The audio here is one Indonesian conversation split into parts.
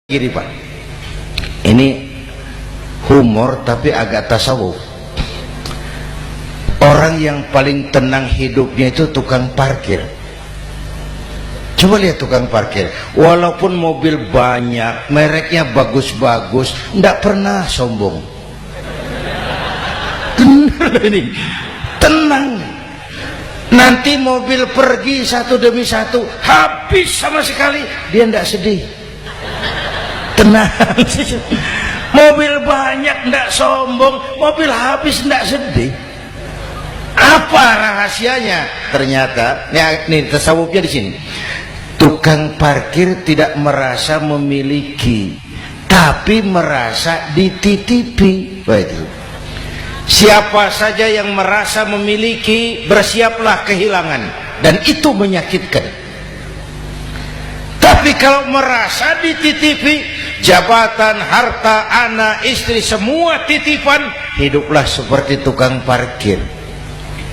Gini Pak, ini humor tapi agak tasawuf. Orang yang paling tenang hidupnya itu tukang parkir. Coba lihat tukang parkir, walaupun mobil banyak, mereknya bagus-bagus, tidak pernah sombong. Tenang ini, tenang. Nanti mobil pergi satu demi satu, habis sama sekali, dia tidak sedih. Tenang. Mobil banyak tidak sombong, mobil habis tidak sedih. Apa rahasianya? Ternyata ini tasawufnya di sini. Tukang parkir tidak merasa memiliki, tapi merasa dititipi. Begitu. Siapa saja yang merasa memiliki, bersiaplah kehilangan, dan itu menyakitkan. Tapi kalau merasa dititipi, jabatan, harta, anak, istri, semua titipan, hiduplah seperti tukang parkir.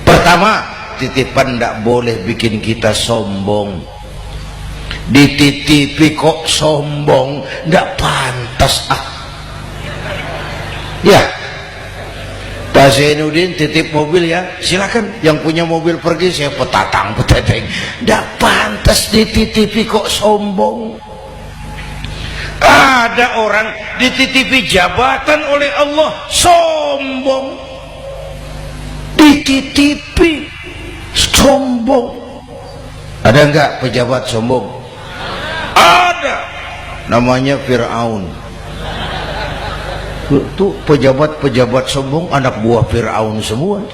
Pertama, titipan tidak boleh bikin kita sombong. Dititipi kok sombong, tidak pantas. Ya, Pak Zainuddin titip mobil ya, silakan. Yang punya mobil pergi, saya petatang peteteng. Tidak pantas dititipi kok sombong. Ada orang dititipi jabatan oleh Allah sombong. Dititipi sombong. Ada enggak pejabat sombong? Ada. Namanya Fir'aun. Tuh pejabat-pejabat sombong anak buah Fir'aun semua.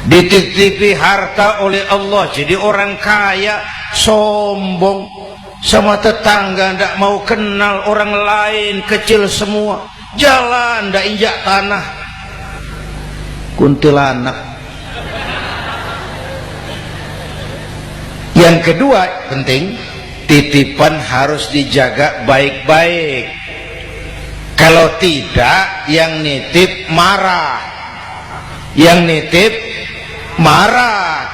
Dititipi harta oleh Allah jadi orang kaya, sombong, sama tetangga tidak mau kenal, orang lain kecil semua, jalan tidak injak tanah, kuntilanak. Yang kedua penting, titipan harus dijaga baik-baik. Kalau tidak, yang nitip marah, yang nitip marah.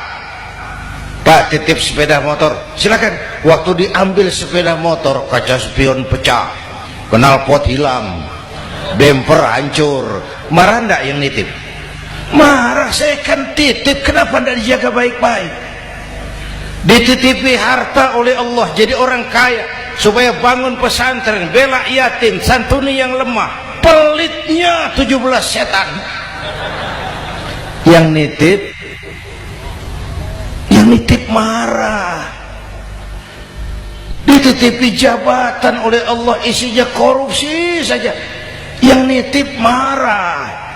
Pak, titip sepeda motor, silakan. Waktu diambil sepeda motor, kaca spion pecah, knalpot hilang, bemper hancur, marah enggak yang nitip? Marah. Saya kan titip, kenapa tidak dijaga baik-baik? Dititipi harta oleh Allah jadi orang kaya supaya bangun pesantren, bela yatim, santuni yang lemah, pelitnya 17 setan. Yang nitip marah. Dititipi jabatan oleh Allah isinya korupsi saja, yang nitip marah.